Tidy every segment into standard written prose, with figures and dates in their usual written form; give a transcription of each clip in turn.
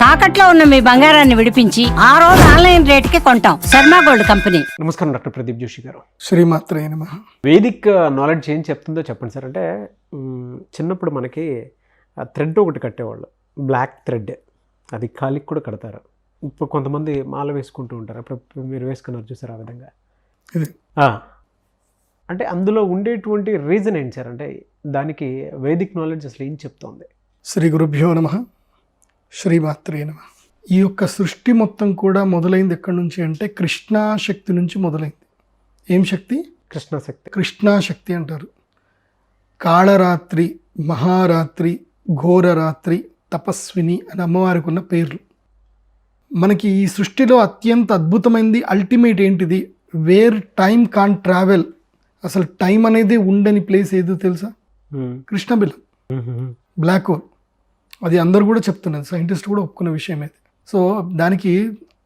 తాకట్లో ఉన్న మీ బంగారాన్ని విడిపించి ఆ రోజు ఆన్లైన్ రేటుకి కొంటాం. Sharma gold company. నమస్కారం డాక్టర్ ప్రదీప్ జోషి గారు. శ్రీమాత్రే నమః. వేదిక్ నాలెడ్జ్ ఏం చెప్తుందో చెప్పండి సార్. అంటే చిన్నప్పుడు మనకి థ్రెడ్ ఒకటి కట్టేవాళ్ళు, బ్లాక్ థ్రెడ్, అది కాలికి కూడా కడతారు. ఇప్పుడు కొంతమంది మాల వేసుకుంటూ ఉంటారు, అప్పుడు మీరు వేసుకున్నారు చూసారు ఆ విధంగా. ఇది అంటే అందులో ఉండేటువంటి రీజన్ ఏంటి సార్? అంటే దానికి వేదిక్ నాలెడ్జ్ అసలు ఏం చెప్తోంది? శ్రీ గురుభ్యో నమః. శ్రీమాత్రే నమః. ఈ యొక్క సృష్టి మొత్తం కూడా మొదలైంది ఎక్కడి నుంచి అంటే కృష్ణాశక్తి నుంచి మొదలైంది. ఏం శక్తి? కృష్ణశక్తి. కృష్ణాశక్తి అంటారు. కాళరాత్రి, మహారాత్రి, ఘోరరాత్రి, తపస్విని అని అమ్మవారికి ఉన్న పేర్లు. మనకి ఈ సృష్టిలో అత్యంత అద్భుతమైనది అల్టిమేట్ ఏంటిది? వేర్ టైం కాన్ ట్రావెల్. అసలు టైం అనేది ఉండని ప్లేస్ ఏదో తెలుసా? కృష్ణబిలం, బ్లాక్ హోల్. అది అందరు కూడా చెప్తున్నారు, సైంటిస్ట్ కూడా ఒప్పుకున్న విషయం అది. సో దానికి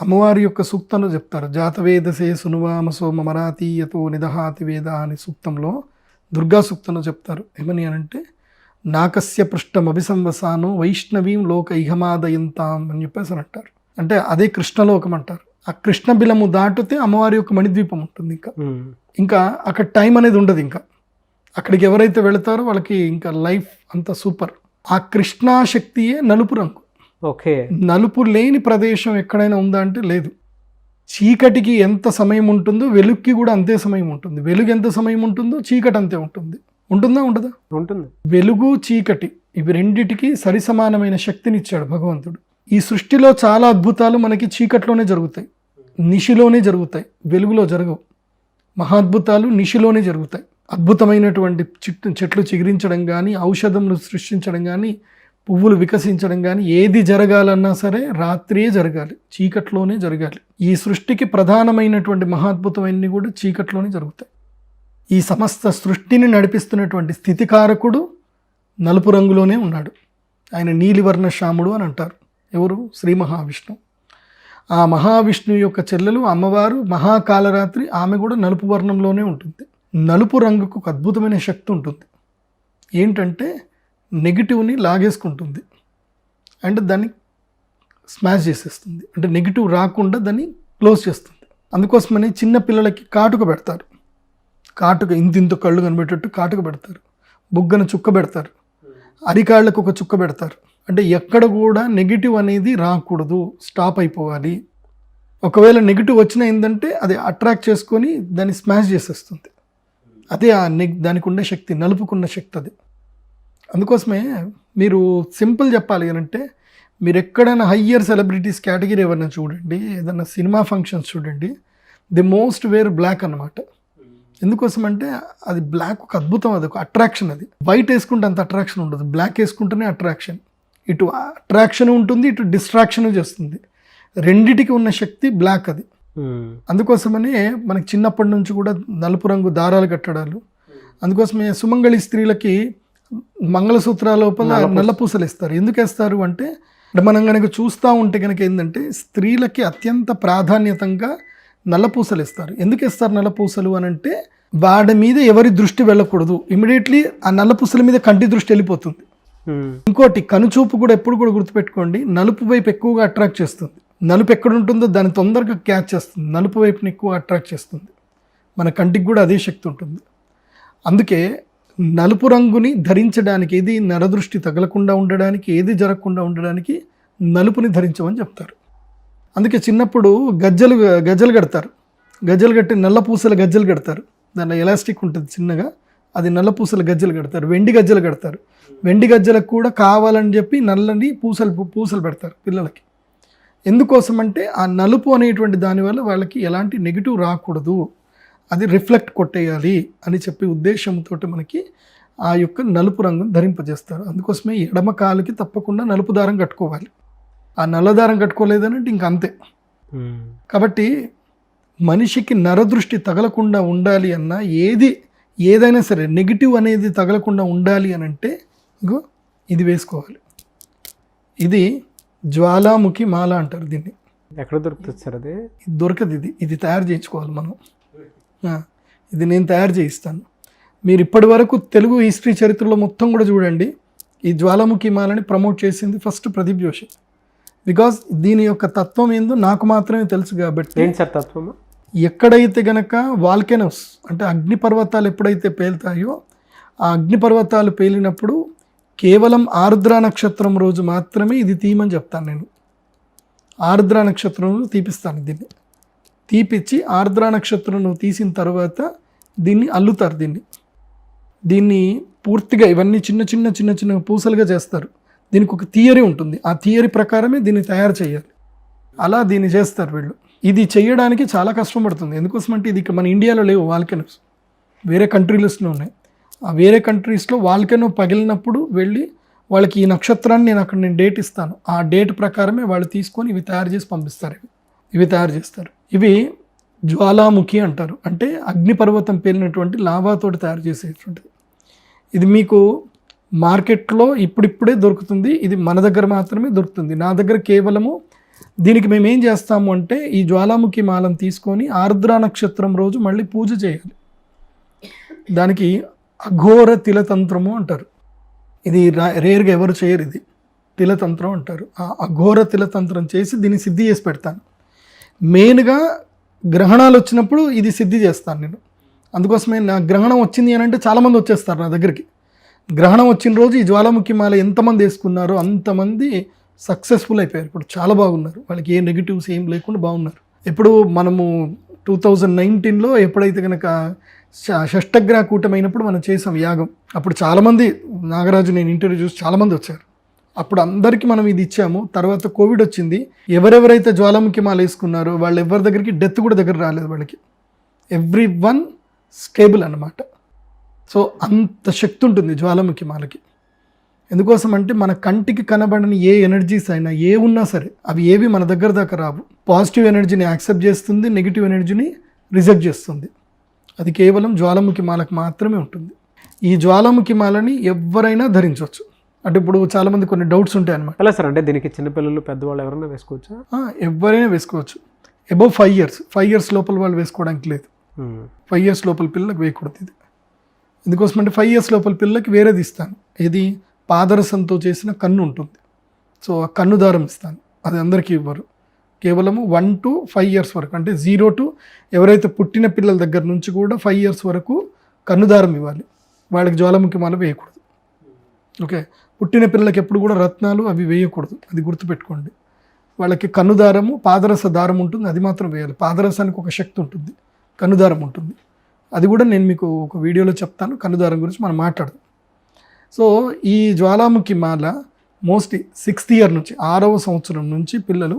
అమ్మవారి యొక్క సూక్తంలో చెప్తారు. జాతవేదసే సునువామ సోమ మరాతీయతో నిదహాతి వేద అనే సూక్తంలో, దుర్గా సూక్తంలో చెప్తారు. ఏమని అనంటే, నాకస్య పృష్టం అభిసంవసానో వైష్ణవీం లోక ఇహమాదయంతాం అని చెప్పేసి అని అంటారు. అంటే అదే కృష్ణలోకం అంటారు. ఆ కృష్ణ బిలము దాటితే అమ్మవారి యొక్క మణిద్వీపం ఉంటుంది. ఇంకా అక్కడ టైం అనేది ఉండదు. ఇంకా అక్కడికి ఎవరైతే వెళతారో వాళ్ళకి ఇంకా లైఫ్ అంతా సూపర్. ఆ కృష్ణాశక్తియే నలుపు రంగు. ఓకే. నలుపు లేని ప్రదేశం ఎక్కడైనా ఉందా అంటే లేదు. చీకటికి ఎంత సమయం ఉంటుందో వెలుగుకి కూడా అంతే సమయం ఉంటుంది. వెలుగు ఎంత సమయం ఉంటుందో చీకటి అంతే ఉంటుంది. ఉంటుందా ఉండదా? ఉంటుంది. వెలుగు చీకటి ఇవి రెండిటికి సరి సమానమైన శక్తిని ఇచ్చాడు భగవంతుడు. ఈ సృష్టిలో చాలా అద్భుతాలు మనకి చీకట్లోనే జరుగుతాయి, నిశిలోనే జరుగుతాయి, వెలుగులో జరగవు. మహాద్భుతాలు నిశిలోనే జరుగుతాయి. అద్భుతమైనటువంటి చెట్లు చిగురించడం కానీ, ఔషధములు సృష్టించడం కానీ, పువ్వులు వికసించడం కానీ, ఏది జరగాలన్నా సరే రాత్రియే జరగాలి, చీకట్లోనే జరగాలి. ఈ సృష్టికి ప్రధానమైనటువంటి మహాద్భుతమైనవి కూడా చీకట్లోనే జరుగుతాయి. ఈ సమస్త సృష్టిని నడిపిస్తున్నటువంటి స్థితికారకుడు నలుపు రంగులోనే ఉన్నాడు. ఆయన నీలివర్ణ శ్యాముడు అని అంటారు. ఎవరు? శ్రీ మహావిష్ణువు. ఆ మహావిష్ణువు యొక్క చెల్లెలు అమ్మవారు మహాకాళరాత్రి, ఆమె కూడా నలుపు వర్ణంలోనే ఉంటుంది. నలుపు రంగుకు ఒక అద్భుతమైన శక్తి ఉంటుంది. ఏంటంటే నెగిటివ్ని లాగేసుకుంటుంది అండ్ దాన్ని స్మాష్ చేసేస్తుంది. అంటే నెగిటివ్ రాకుండా దాన్ని క్లోజ్ చేస్తుంది. అందుకోసమని చిన్న పిల్లలకి కాటుక పెడతారు. కాటుక ఇంతింత కళ్ళు కనిపెట్టేట్టు కాటుక పెడతారు. బుగ్గన చుక్క పెడతారు. అరికాళ్ళకు ఒక చుక్క పెడతారు. అంటే ఎక్కడ కూడా నెగిటివ్ అనేది రాకూడదు, స్టాప్ అయిపోవాలి. ఒకవేళ నెగిటివ్ వచ్చినా ఏంటంటే అది అట్రాక్ట్ చేసుకొని దాన్ని స్మాష్ చేసేస్తుంది. అదే దానికి ఉండే శక్తి, నలుపుకున్న శక్తి అది. అందుకోసమే మీరు సింపుల్ చెప్పాలి అంటే, మీరు ఎక్కడైనా హయ్యర్ సెలబ్రిటీస్ కేటగిరీ ఎవరైనా చూడండి, ఏదైనా సినిమా ఫంక్షన్స్ చూడండి, ది మోస్ట్ వేర్ బ్లాక్ అన్నమాట. ఎందుకోసం అంటే అది బ్లాక్ ఒక అద్భుతం, అది ఒక అట్రాక్షన్. అది వైట్ వేసుకుంటే అంత అట్రాక్షన్ ఉండదు, బ్లాక్ వేసుకుంటేనే అట్రాక్షన్. ఇటు అట్రాక్షన్ ఉంటుంది, ఇటు డిస్ట్రాక్షన్ చేస్తుంది. రెండిటికి ఉన్న శక్తి బ్లాక్ అది. అందుకోసమనే మనకి చిన్నప్పటి నుంచి కూడా నలుపు రంగు దారాలు కట్టడాలు. అందుకోసమే సుమంగళి స్త్రీలకి మంగళసూత్రాల లోపల నల్ల పూసలు ఇస్తారు. ఎందుకు వేస్తారు అంటే, మనం కనుక చూస్తూ ఉంటే కనుక ఏంటంటే స్త్రీలకి అత్యంత ప్రాధాన్యతంగా నల్ల పూసలు ఇస్తారు. ఎందుకు ఇస్తారు నల్ల పూసలు అని అంటే, వాడి మీద ఎవరి దృష్టి వెళ్ళకూడదు. ఇమీడియట్లీ ఆ నల్ల పూసల మీద కంటి దృష్టి వెళ్ళిపోతుంది. ఇంకోటి, కనుచూపు కూడా ఎప్పుడు కూడా గుర్తుపెట్టుకోండి, నలుపు వైపు ఎక్కువగా అట్రాక్ట్ చేస్తుంది. నలుపు ఎక్కడ ఉంటుందో దాన్ని తొందరగా క్యాచ్ చేస్తుంది, నలుపు వైపుని ఎక్కువ అట్రాక్ట్ చేస్తుంది. మన కంటికి కూడా అదే శక్తి ఉంటుంది. అందుకే నలుపు రంగుని ధరించడానికి, ఏది నరదృష్టి తగలకుండా ఉండడానికి, ఏది జరగకుండా ఉండడానికి నలుపుని ధరించమని చెప్తారు. అందుకే చిన్నప్పుడు గజ్జలు కడతారు. గజ్జలు కట్టి నల్ల పూసల గజ్జలు కడతారు. దానిలో ఎలాస్టిక్ ఉంటుంది చిన్నగా, అది నల్ల పూసల గజ్జలు కడతారు. వెండి గజ్జలు కడతారు. వెండి గజ్జలకు కూడా కావాలని చెప్పి నల్లని పూసలు పెడతారు పిల్లలకి. ఎందుకోసం అంటే ఆ నలుపు అనేటువంటి దానివల్ల వాళ్ళకి ఎలాంటి నెగిటివ్ రాకూడదు, అది రిఫ్లెక్ట్ కొట్టేయాలి అని చెప్పి ఉద్దేశంతో మనకి ఆ యొక్క నలుపు రంగును ధరింపజేస్తారు. అందుకోసమే ఎడమ కాలుకి తప్పకుండా నలుపు దారం కట్టుకోవాలి. ఆ నల్ల దారం కట్టుకోలేదనంటే ఇంక అంతే. కాబట్టి మనిషికి నరదృష్టి తగలకుండా ఉండాలి అన్నా, ఏదైనా సరే నెగిటివ్ అనేది తగలకుండా ఉండాలి అని అంటే ఇగో ఇది వేసుకోవాలి. ఇది జ్వాలాముఖి మాల అంటారు దీన్ని. ఎక్కడ దొరుకుతుంది సార్? అది దొరకదు. ఇది తయారు చేయించుకోవాలి మనం. ఇది నేను తయారు చేయిస్తాను. మీరు ఇప్పటి వరకు తెలుగు హిస్టరీ చరిత్రలో మొత్తం కూడా చూడండి, ఈ జ్వాలాముఖి మాలని ప్రమోట్ చేసింది ఫస్ట్ ప్రదీప్ జోషి. బికాస్ దీని యొక్క తత్వం ఏందో నాకు మాత్రమే తెలుసు కాబట్టి. ఏంటి సార్ తత్వము? ఎక్కడైతే గనక వాల్కెనోస్ అంటే అగ్నిపర్వతాలు ఎప్పుడైతే పేలుతాయో ఆ అగ్నిపర్వతాలు పేలినప్పుడు కేవలం ఆర్ద్ర నక్షత్రం రోజు మాత్రమే ఇది తీయమని చెప్తాను నేను. ఆర్ద్ర నక్షత్రం రోజు తీపిస్తాను. దీన్ని తీపిచ్చి ఆర్ద్ర నక్షత్రం నువ్వు తీసిన తర్వాత దీన్ని అల్లుతారు. దీన్ని పూర్తిగా ఇవన్నీ చిన్న చిన్న చిన్న చిన్న పూసలుగా చేస్తారు. దీనికి ఒక థియరీ ఉంటుంది. ఆ థియరీ ప్రకారమే దీన్ని తయారు చేయాలి. అలా దీన్ని చేస్తారు వీళ్ళు. ఇది చేయడానికి చాలా కష్టం పడుతుంది. ఎందుకోసమంటే ఇది మన ఇండియాలో లేవు వాల్కెనోస్, వేరే కంట్రీస్లో ఉన్నాయి. ఆ వేరే కంట్రీస్లో వాల్కెనో పగిలినప్పుడు వెళ్ళి వాళ్ళకి ఈ నక్షత్రాన్ని నేను డేట్ ఇస్తాను, ఆ డేట్ ప్రకారమే వాళ్ళు తీసుకొని ఇవి తయారు చేసి పంపిస్తారు. ఇవి తయారు చేస్తారు. ఇవి జ్వాలాముఖి అంటారు. అంటే అగ్నిపర్వతం పేలినటువంటి లావాతోటి తయారు చేసేటువంటిది. ఇది మీకు మార్కెట్లో ఇప్పుడిప్పుడే దొరుకుతుంది. ఇది మన దగ్గర మాత్రమే దొరుకుతుంది. నా దగ్గర కేవలము దీనికి మేము ఏం చేస్తాము అంటే ఈ జ్వాలాముఖి మాలను తీసుకొని ఆర్ద్ర నక్షత్రం రోజు మళ్ళీ పూజ చేయాలి. దానికి అఘోర తిలతంత్రము అంటారు. ఇది రేర్గా ఎవరు చేయరు. ఇది తిలతంత్రం అంటారు. ఆ అఘోర తిలతంత్రం చేసి దీన్ని సిద్ధి చేసి పెడతాను. మెయిన్గా గ్రహణాలు వచ్చినప్పుడు ఇది సిద్ధి చేస్తాను నేను. అందుకోసమే నా గ్రహణం వచ్చింది అని అంటే చాలామంది వచ్చేస్తారు నా దగ్గరికి. గ్రహణం వచ్చిన రోజు ఈ జ్వాలాముఖి మాల ఎంతమంది వేసుకున్నారో అంతమంది సక్సెస్ఫుల్ అయిపోయారు. ఇప్పుడు చాలా బాగున్నారు. వాళ్ళకి ఏ నెగిటివ్స్ ఏం లేకుండా బాగున్నారు. ఇప్పుడు మనము 2019లో ఎప్పుడైతే కనుక షష్టగ్రహ కూటమైనప్పుడు మనం చేసాం యాగం. అప్పుడు చాలామంది నాగరాజు నేను ఇంటర్వ్యూ చూసి చాలామంది వచ్చారు. అప్పుడు అందరికీ మనం ఇది ఇచ్చాము. తర్వాత కోవిడ్ వచ్చింది. ఎవరెవరైతే జ్వాలాముఖి మాల వేసుకున్నారో వాళ్ళు ఎవరి దగ్గరికి డెత్ కూడా దగ్గర రాలేదు. వాళ్ళకి ఎవ్రీ వన్ స్టేబుల్ అన్నమాట. సో అంత శక్తి ఉంటుంది జ్వాలాముఖి మాలకి. ఎందుకోసం అంటే మన కంటికి కనబడని ఏ ఎనర్జీస్ అయినా ఏ ఉన్నా సరే అవి ఏవి మన దగ్గర దాకా రావు. పాజిటివ్ ఎనర్జీని యాక్సెప్ట్ చేస్తుంది, నెగిటివ్ ఎనర్జీని రిజెక్ట్ చేస్తుంది. అది కేవలం జ్వాలాముఖి మాలకు మాత్రమే ఉంటుంది. ఈ జ్వాలాముఖి మాలని ఎవరైనా ధరించవచ్చు. అంటే ఇప్పుడు చాలామంది కొన్ని డౌట్స్ ఉంటాయి అన్నమాట. ఎలా సార్ అంటే దీనికి చిన్నపిల్లలు పెద్దవాళ్ళు ఎవరైనా వేసుకోవచ్చా? ఎవరైనా వేసుకోవచ్చు. అబౌవ్ 5 years లోపల వాళ్ళు వేసుకోవడానికి లేదు. 5 years లోపల పిల్లలకు వేయకూడదు ఇది. ఎందుకోసమంటే 5 years లోపల పిల్లలకి వేరేది ఇస్తాను. ఇది పాదరసంతో చేసిన కన్ను ఉంటుంది. సో ఆ కన్ను దారం ఇస్తాను. అది అందరికీ ఇవ్వరు. కేవలము 1 to 5 years వరకు, అంటే 0 to ఎవరైతే పుట్టిన పిల్లల దగ్గర నుంచి కూడా 5 years వరకు కన్నుదారం ఇవ్వాలి. వాళ్ళకి జ్వాలాముఖి మాల వేయకూడదు. ఓకే, పుట్టిన పిల్లలకి ఎప్పుడు కూడా రత్నాలు అవి వేయకూడదు. అది గుర్తుపెట్టుకోండి. వాళ్ళకి కన్నుదారము పాదరస దారం ఉంటుంది, అది మాత్రం వేయాలి. పాదరసానికి ఒక శక్తి ఉంటుంది, కన్నుదారం ఉంటుంది. అది కూడా నేను మీకు ఒక వీడియోలో చెప్తాను. కన్నుదారం గురించి మనం మాట్లాడదాం. సో ఈ జ్వాలాముఖి మాల మోస్ట్లీ 6th year నుంచి 6వ సంవత్సరం నుంచి పిల్లలు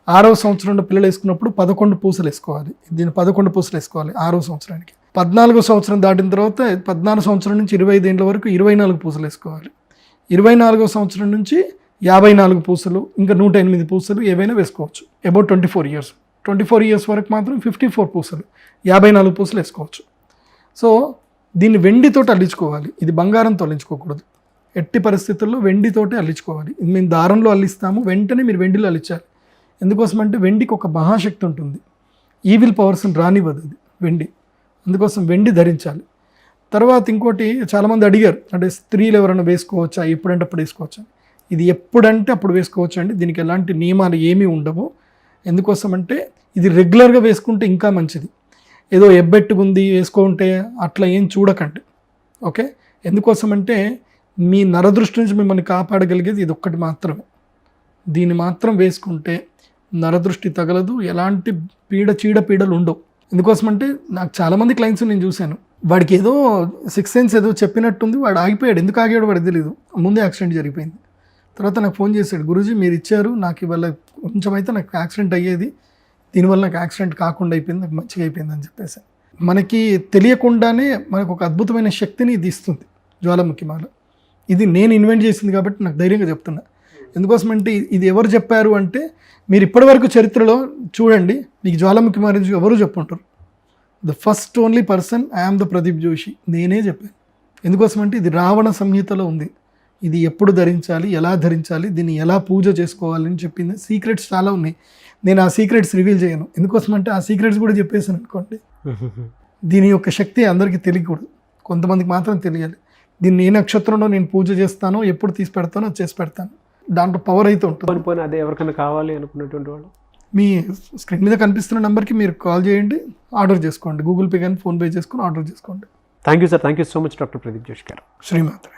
6వ సంవత్సరంలో పిల్లలు వేసుకున్నప్పుడు 11 పూసలు వేసుకోవాలి. దీన్ని 11 పూసలు వేసుకోవాలి 6వ సంవత్సరానికి. 14వ సంవత్సరం దాటిన తర్వాత 14 సంవత్సరం నుంచి 25 ఏళ్ళ వరకు 24 పూసలు వేసుకోవాలి. 24వ సంవత్సరం నుంచి 54 పూసలు, ఇంకా 108 పూసలు ఏవైనా వేసుకోవచ్చు. About 24 years. 24 years వరకు మాత్రం 54 పూసలు, 54 పూసలు వేసుకోవచ్చు. సో దీన్ని వెండితోటి అల్లించుకోవాలి. ఇది బంగారంతో అల్లించుకోకూడదు. ఎట్టి పరిస్థితుల్లో వెండితోటే అల్లించుకోవాలి. ఇది మేము దారంలో అల్లిస్తాము, వెంటనే మీరు వెండిలో అల్లించాలి. ఎందుకోసం అంటే వెండికి ఒక మహాశక్తి ఉంటుంది. ఈవిల్ పవర్స్ని రానివ్వదు అది వెండి. అందుకోసం వెండి ధరించాలి. తర్వాత ఇంకోటి చాలామంది అడిగారు, అంటే స్త్రీలు ఎవరైనా వేసుకోవచ్చా, ఎప్పుడంటే అప్పుడు వేసుకోవచ్చా. ఇది ఎప్పుడంటే అప్పుడు వేసుకోవచ్చు అండి. దీనికి ఎలాంటి నియమాలు ఏమీ ఉండవు. ఎందుకోసం అంటే ఇది రెగ్యులర్గా వేసుకుంటే ఇంకా మంచిది. ఏదో ఎబ్బెట్టుకుంది వేసుకుంటే అట్లా ఏం చూడకండి. ఓకే, ఎందుకోసం అంటే మీ నరదృష్టి నుంచి మిమ్మల్ని కాపాడగలిగేది ఇది ఒక్కటి మాత్రమే. దీన్ని మాత్రం వేసుకుంటే నరదృష్టి తగలదు, ఎలాంటి చీడపీడలు ఉండవు. ఎందుకోసం అంటే నాకు చాలామంది క్లయింట్స్ నేను చూశాను, వాడికి ఏదో 6th sense ఏదో చెప్పినట్టుంది, వాడు ఆగిపోయాడు. ఎందుకు ఆగాడు వాడికి తెలియదు. ముందే యాక్సిడెంట్ జరిగిపోయింది. తర్వాత నాకు ఫోన్ చేశాడు, గురూజీ మీరు ఇచ్చారు నాకు ఇవాళ కొంచెం అయితే నాకు యాక్సిడెంట్ అయ్యేది, దీనివల్ల నాకు యాక్సిడెంట్ కాకుండా అయిపోయింది, నాకు మంచిగా అయిపోయింది అని చెప్పేసి. మనకి తెలియకుండానే మనకు ఒక అద్భుతమైన శక్తిని ఇది ఇస్తుంది జ్వాలాముఖి మాల. ఇది నేను ఇన్వెంట్ చేసింది కాబట్టి నాకు ధైర్యంగా చెప్తున్నా. ఎందుకోసమంటే ఇది ఎవరు చెప్పారు అంటే మీరు ఇప్పటివరకు చరిత్రలో చూడండి, మీకు జ్వాలాముఖి మాల ఎవరు చెప్పుంటారు. The first only person I am the Pradeep Joshi, నేనే చెప్పాను. ఎందుకోసమంటే ఇది రావణ సంహితలో ఉంది. ఇది ఎప్పుడు ధరించాలి, ఎలా ధరించాలి, దీన్ని ఎలా పూజ చేసుకోవాలని చెప్పింది. సీక్రెట్స్ చాలా ఉన్నాయి. నేను ఆ సీక్రెట్స్ రివీల్ చేయను. ఎందుకోసమంటే ఆ సీక్రెట్స్ కూడా చెప్పేసాను అనుకోండి, దీని యొక్క శక్తి అందరికీ తెలియకూడదు, కొంతమందికి మాత్రం తెలియాలి. దీన్ని ఏ నక్షత్రంలో నేను పూజ చేస్తానో, ఎప్పుడు తీసి పెడతానో చేసి పెడతాను. దాంట్లో పవర్ అయితే ఉంటుంది. పోని పోని అదే ఎవరికైనా కావాలి అనుకున్నటువంటి వాళ్ళు మీ స్క్రీన్ మీద కనిపిస్తున్న నెంబర్కి మీరు కాల్ చేయండి, ఆర్డర్ చేసుకోండి. గూగుల్ పే కానీ ఫోన్పే చేసుకొని ఆర్డర్ చేసుకోండి. Thank you sir, thank you so much doctor Pradeep Joshi గారు. శ్రీమాత్రే.